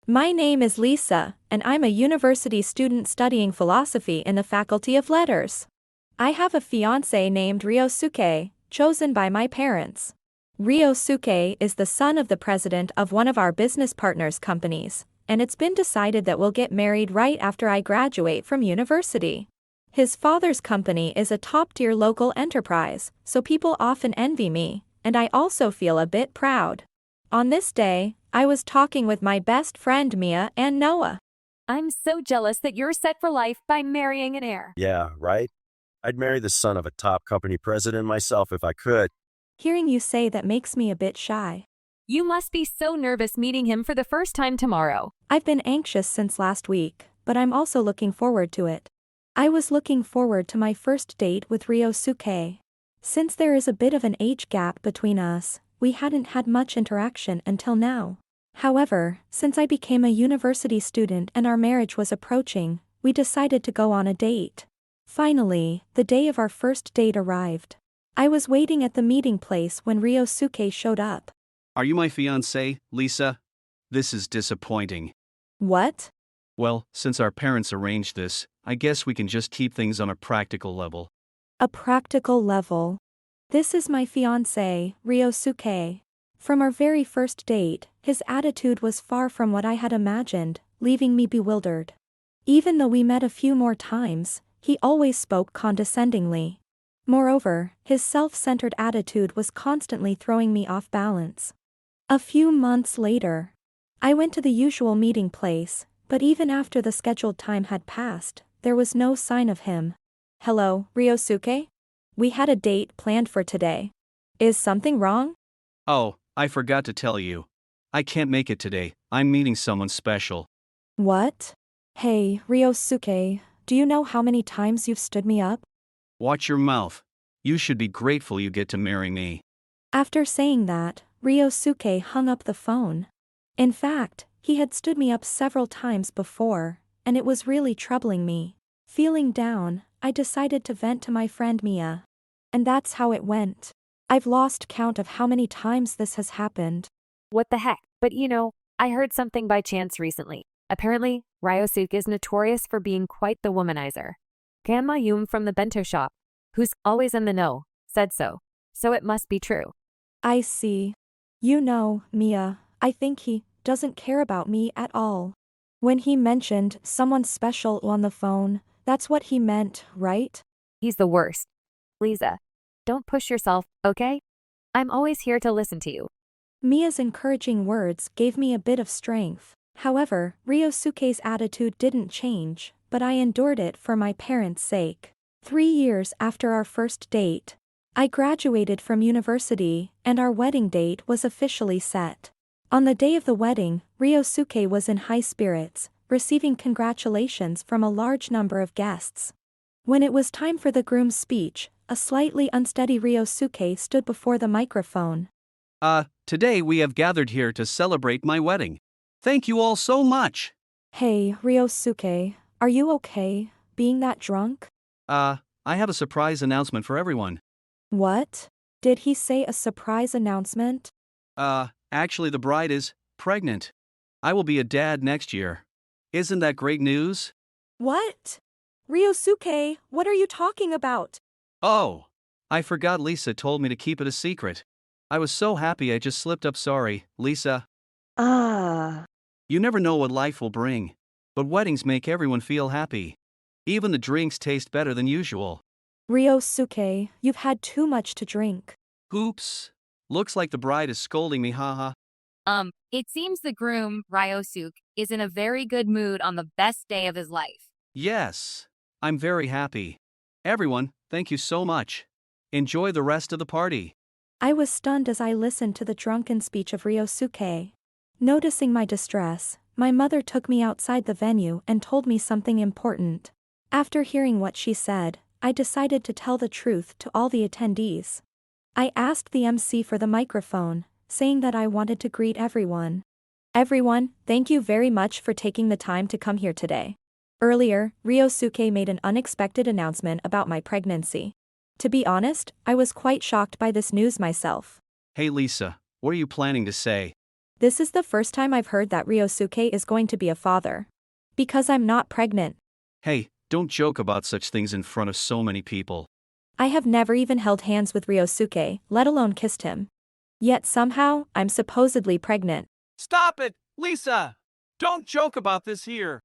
My name is Lisa, and I'm a university student studying philosophy in the Faculty of Letters. I have a fiancé named Ryosuke, chosen by my parents. Ryosuke is the son of the president of one of our business partners' companies, and it's been decided that we'll get married right after I graduate from university. His father's company is a top-tier local enterprise, so people often envy me, and I also feel a bit proud. On this day, I was talking with my best friend Mia and Noah. I'm so jealous that you're set for life by marrying an heir. Yeah, right? I'd marry the son of a top company president myself if I could. Hearing you say that makes me a bit shy. You must be so nervous meeting him for the first time tomorrow. I've been anxious since last week, but I'm also looking forward to it. I was looking forward to my first date with Ryosuke. Since there is a bit of an age gap between us, we hadn't had much interaction until now. However, since I became a university student and our marriage was approaching, we decided to go on a date. Finally, the day of our first date arrived. I was waiting at the meeting place when Ryosuke showed up. Are you my fiancée, Lisa? This is disappointing. What? Well, since our parents arranged this, I guess we can just keep things on a practical level. A practical level. This is my fiancé, Ryosuke. From our very first date, his attitude was far from what I had imagined, leaving me bewildered. Even though we met a few more times, he always spoke condescendingly. Moreover, his self-centered attitude was constantly throwing me off balance. A few months later, I went to the usual meeting place, but even after the scheduled time had passed, there was no sign of him. Hello, Ryosuke? We had a date planned for today. Is something wrong? Oh, I forgot to tell you. I can't make it today. I'm meeting someone special. What? Hey, Ryosuke, do you know how many times you've stood me up? Watch your mouth. You should be grateful you get to marry me. After saying that, Ryosuke hung up the phone. In fact, he had stood me up several times before, and it was really troubling me. Feeling down, I decided to vent to my friend Mia. And that's how it went. I've lost count of how many times this has happened. What the heck? But I heard something by chance recently. Apparently, Ryosuke is notorious for being quite the womanizer. Grandma Yum from the bento shop, who's always in the know, said so. So it must be true. I see. You know, Mia, I think he doesn't care about me at all. When he mentioned someone special on the phone, that's what he meant, right? He's the worst. Lisa, don't push yourself, okay? I'm always here to listen to you. Mia's encouraging words gave me a bit of strength. However, Ryosuke's attitude didn't change, but I endured it for my parents' sake. 3 years after our first date, I graduated from university, and our wedding date was officially set. On the day of the wedding, Ryosuke was in high spirits, receiving congratulations from a large number of guests. When it was time for the groom's speech, a slightly unsteady Ryosuke stood before the microphone. Today we have gathered here to celebrate my wedding. Thank you all so much. Hey, Ryosuke, are you okay, being that drunk? I have a surprise announcement for everyone. What? Did he say a surprise announcement? Actually the bride is pregnant. I will be a dad next year. Isn't that great news? What? Ryosuke, what are you talking about? Oh, I forgot Lisa told me to keep it a secret. I was so happy I just slipped up. Sorry, Lisa. You never know what life will bring. But weddings make everyone feel happy. Even the drinks taste better than usual. Ryosuke, you've had too much to drink. Oops. Looks like the bride is scolding me, haha. It seems the groom, Ryosuke, is in a very good mood on the best day of his life. Yes. I'm very happy. Everyone, thank you so much. Enjoy the rest of the party. I was stunned as I listened to the drunken speech of Ryosuke. Noticing my distress, my mother took me outside the venue and told me something important. After hearing what she said, I decided to tell the truth to all the attendees. I asked the MC for the microphone, saying that I wanted to greet everyone. Everyone, thank you very much for taking the time to come here today. Earlier, Ryosuke made an unexpected announcement about my pregnancy. To be honest, I was quite shocked by this news myself. Hey Lisa, what are you planning to say? This is the first time I've heard that Ryosuke is going to be a father. Because I'm not pregnant. Hey, don't joke about such things in front of so many people. I have never even held hands with Ryosuke, let alone kissed him. Yet somehow, I'm supposedly pregnant. Stop it, Lisa! Don't joke about this here.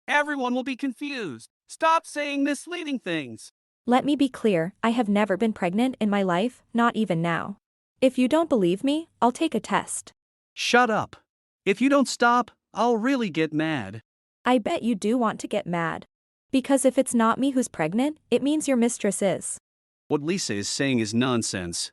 Everyone will be confused. Stop saying misleading things. Let me be clear, I have never been pregnant in my life, not even now. If you don't believe me, I'll take a test. Shut up. If you don't stop, I'll really get mad. I bet you do want to get mad. Because if it's not me who's pregnant, it means your mistress is. What Lisa is saying is nonsense.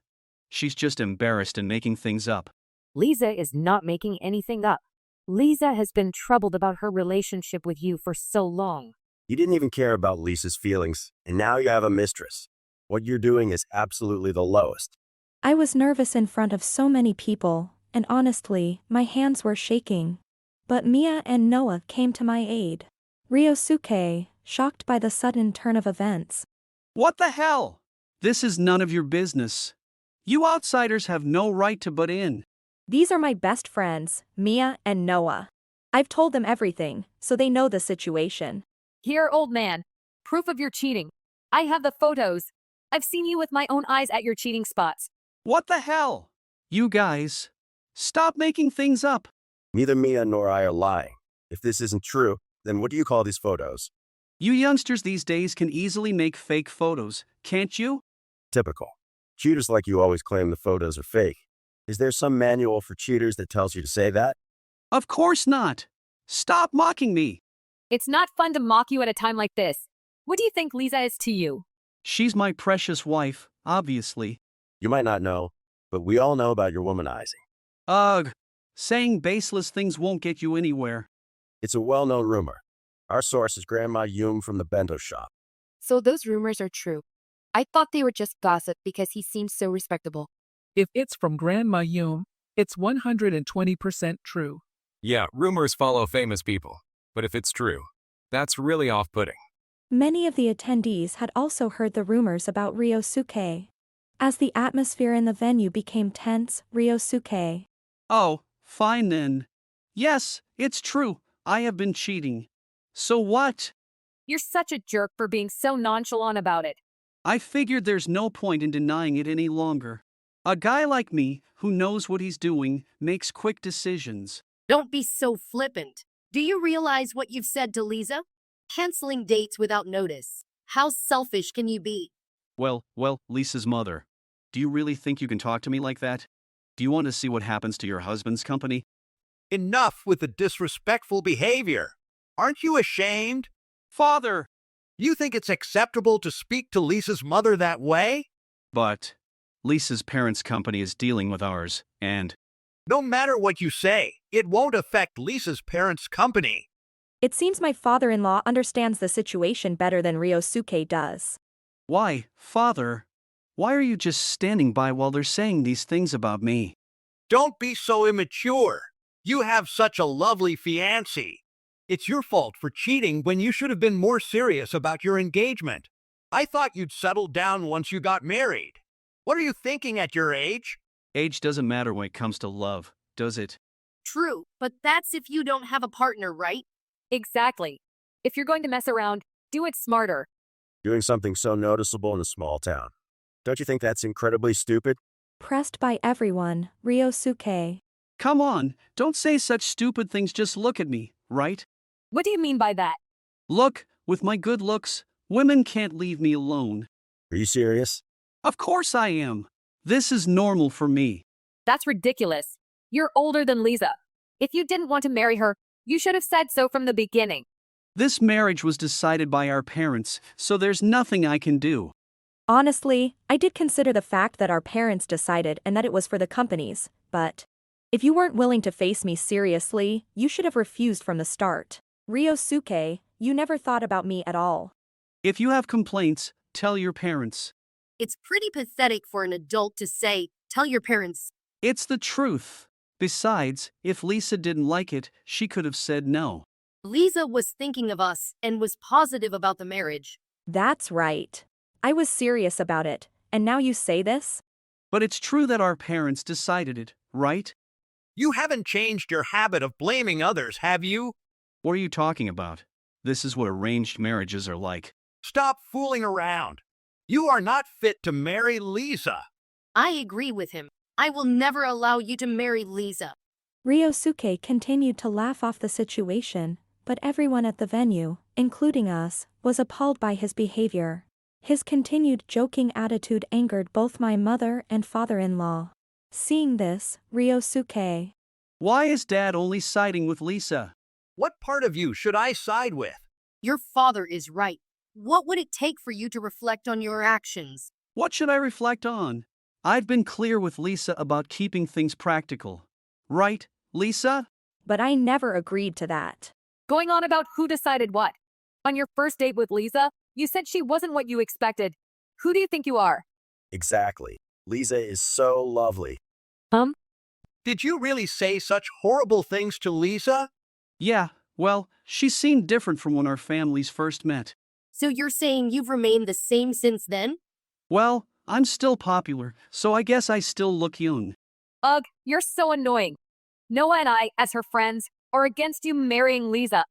She's just embarrassed and making things up. Lisa is not making anything up. Lisa has been troubled about her relationship with you for so long. You didn't even care about Lisa's feelings, and now you have a mistress. What you're doing is absolutely the lowest. I was nervous in front of so many people, and honestly, my hands were shaking. But Mia and Noah came to my aid. Ryosuke, shocked by the sudden turn of events. What the hell? This is none of your business. You outsiders have no right to butt in. These are my best friends, Mia and Noah. I've told them everything, so they know the situation. Here, old man. Proof of your cheating. I have the photos. I've seen you with my own eyes at your cheating spots. What the hell? You guys, stop making things up. Neither Mia nor I are lying. If this isn't true, then what do you call these photos? You youngsters these days can easily make fake photos, can't you? Typical. Cheaters like you always claim the photos are fake. Is there some manual for cheaters that tells you to say that? Of course not. Stop mocking me. It's not fun to mock you at a time like this. What do you think Lisa is to you? She's my precious wife, obviously. You might not know, but we all know about your womanizing. Ugh. Saying baseless things won't get you anywhere. It's a well-known rumor. Our source is Grandma Yum from the bento shop. So those rumors are true. I thought they were just gossip because he seems so respectable. If it's from Grandma Yum, it's 120% true. Yeah, rumors follow famous people. But if it's true, that's really off-putting. Many of the attendees had also heard the rumors about Ryosuke. As the atmosphere in the venue became tense, Ryosuke. Oh, fine then. Yes, it's true. I have been cheating. So what? You're such a jerk for being so nonchalant about it. I figured there's no point in denying it any longer. A guy like me, who knows what he's doing, makes quick decisions. Don't be so flippant. Do you realize what you've said to Lisa? Canceling dates without notice. How selfish can you be? Well, Lisa's mother. Do you really think you can talk to me like that? Do you want to see what happens to your husband's company? Enough with the disrespectful behavior. Aren't you ashamed? Father! You think it's acceptable to speak to Lisa's mother that way? But Lisa's parents' company is dealing with ours, and no matter what you say, it won't affect Lisa's parents' company. It seems my father-in-law understands the situation better than Ryosuke does. Why, Father? Why are you just standing by while they're saying these things about me? Don't be so immature. You have such a lovely fiancé. It's your fault for cheating when you should have been more serious about your engagement. I thought you'd settle down once you got married. What are you thinking at your age? Age doesn't matter when it comes to love, does it? True, but that's if you don't have a partner, right? Exactly. If you're going to mess around, do it smarter. Doing something so noticeable in a small town. Don't you think that's incredibly stupid? Pressed by everyone, Ryosuke. Come on, don't say such stupid things, just look at me, right? What do you mean by that? Look, with my good looks, women can't leave me alone. Are you serious? Of course I am. This is normal for me. That's ridiculous. You're older than Lisa. If you didn't want to marry her, you should have said so from the beginning. This marriage was decided by our parents, so there's nothing I can do. Honestly, I did consider the fact that our parents decided and that it was for the companies, but if you weren't willing to face me seriously, you should have refused from the start. Ryosuke, you never thought about me at all. If you have complaints, tell your parents. It's pretty pathetic for an adult to say, tell your parents. It's the truth. Besides, if Lisa didn't like it, she could have said no. Lisa was thinking of us and was positive about the marriage. That's right. I was serious about it, and now you say this? But it's true that our parents decided it, right? You haven't changed your habit of blaming others, have you? What are you talking about? This is what arranged marriages are like. Stop fooling around. You are not fit to marry Lisa. I agree with him. I will never allow you to marry Lisa. Ryosuke continued to laugh off the situation, but everyone at the venue, including us, was appalled by his behavior. His continued joking attitude angered both my mother and father-in-law. Seeing this, Ryosuke. Why is Dad only siding with Lisa? What part of you should I side with? Your father is right. What would it take for you to reflect on your actions? What should I reflect on? I've been clear with Lisa about keeping things practical. Right, Lisa? But I never agreed to that. Going on about who decided what? On your first date with Lisa, you said she wasn't what you expected. Who do you think you are? Exactly. Lisa is so lovely. Did you really say such horrible things to Lisa? Yeah, well, she seemed different from when our families first met. So you're saying you've remained the same since then? Well, I'm still popular, so I guess I still look young. Ugh, you're so annoying. Noah and I, as her friends, are against you marrying Lisa.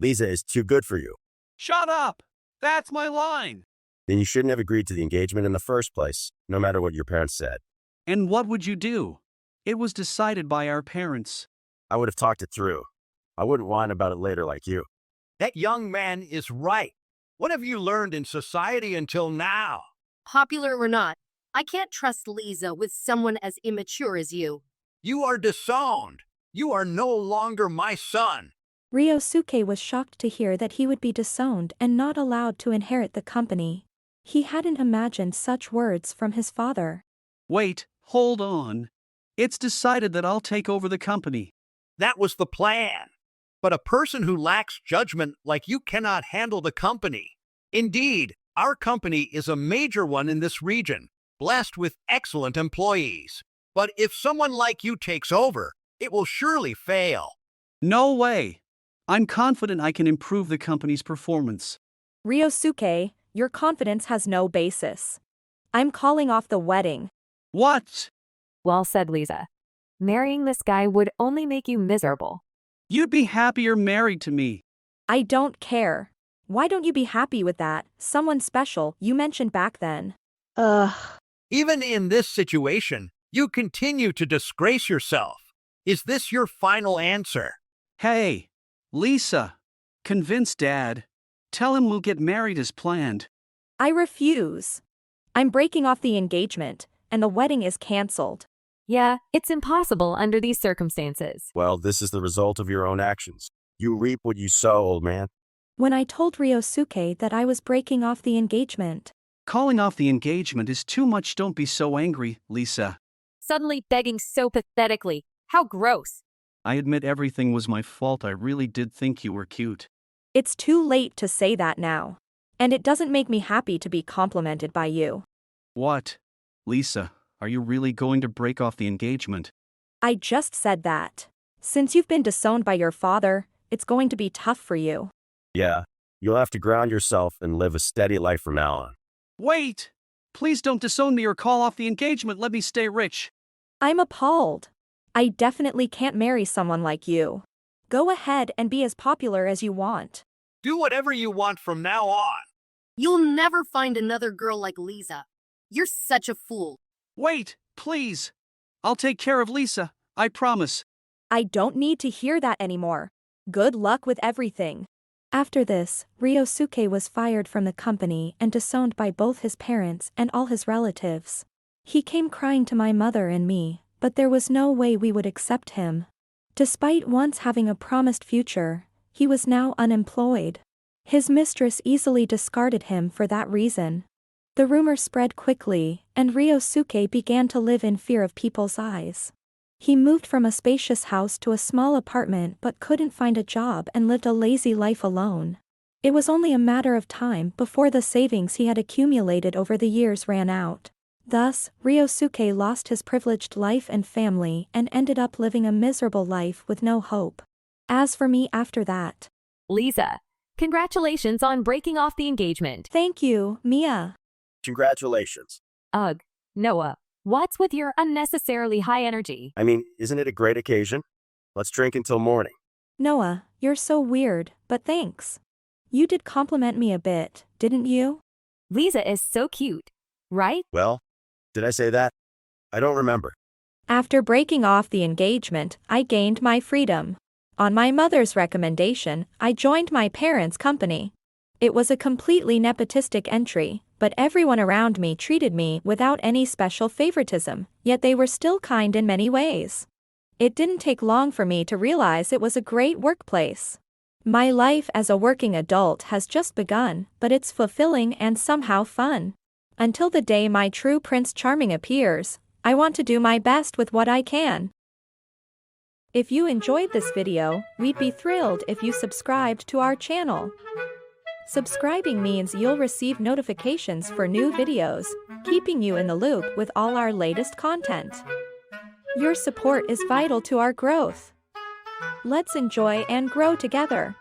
Lisa is too good for you. Shut up! That's my line. Then you shouldn't have agreed to the engagement in the first place, no matter what your parents said. And what would you do? It was decided by our parents. I would have talked it through. I wouldn't whine about it later like you. That young man is right. What have you learned in society until now? Popular or not, I can't trust Lisa with someone as immature as you. You are disowned. You are no longer my son. Ryosuke was shocked to hear that he would be disowned and not allowed to inherit the company. He hadn't imagined such words from his father. Wait, hold on. It's decided that I'll take over the company. That was the plan. But a person who lacks judgment like you cannot handle the company. Indeed, our company is a major one in this region, blessed with excellent employees. But if someone like you takes over, it will surely fail. No way. I'm confident I can improve the company's performance. Ryosuke, your confidence has no basis. I'm calling off the wedding. What? Well said, Lisa. Marrying this guy would only make you miserable. You'd be happier married to me. I don't care. Why don't you be happy with that, someone special you mentioned back then? Even in this situation, you continue to disgrace yourself. Is this your final answer? Hey, Lisa. Convince Dad. Tell him we'll get married as planned. I refuse. I'm breaking off the engagement, and the wedding is cancelled. Yeah, it's impossible under these circumstances. Well, this is the result of your own actions. You reap what you sow, old man. When I told Ryosuke that I was breaking off the engagement. Calling off the engagement is too much. Don't be so angry, Lisa. Suddenly begging so pathetically. How gross. I admit everything was my fault. I really did think you were cute. It's too late to say that now. And it doesn't make me happy to be complimented by you. What? Lisa, are you really going to break off the engagement? I just said that. Since you've been disowned by your father, it's going to be tough for you. Yeah, you'll have to ground yourself and live a steady life from now on. Wait! Please don't disown me or call off the engagement. Let me stay rich. I'm appalled. I definitely can't marry someone like you. Go ahead and be as popular as you want. Do whatever you want from now on. You'll never find another girl like Lisa. You're such a fool. Wait, please. I'll take care of Lisa, I promise. I don't need to hear that anymore. Good luck with everything. After this, Ryosuke was fired from the company and disowned by both his parents and all his relatives. He came crying to my mother and me, but there was no way we would accept him. Despite once having a promised future, he was now unemployed. His mistress easily discarded him for that reason. The rumor spread quickly, and Ryosuke began to live in fear of people's eyes. He moved from a spacious house to a small apartment but couldn't find a job and lived a lazy life alone. It was only a matter of time before the savings he had accumulated over the years ran out. Thus, Ryosuke lost his privileged life and family and ended up living a miserable life with no hope. As for me after that. Lisa, congratulations on breaking off the engagement. Thank you, Mia. Congratulations. Ugh, Noah. What's with your unnecessarily high energy? I mean, isn't it a great occasion? Let's drink until morning. Noah, you're so weird, but thanks. You did compliment me a bit, didn't you? Lisa is so cute, right? Well, did I say that? I don't remember. After breaking off the engagement, I gained my freedom. On my mother's recommendation, I joined my parents' company. It was a completely nepotistic entry, but everyone around me treated me without any special favoritism, yet they were still kind in many ways. It didn't take long for me to realize it was a great workplace. My life as a working adult has just begun, but it's fulfilling and somehow fun. Until the day my true Prince Charming appears, I want to do my best with what I can. If you enjoyed this video, we'd be thrilled if you subscribed to our channel. Subscribing means you'll receive notifications for new videos, keeping you in the loop with all our latest content. Your support is vital to our growth. Let's enjoy and grow together.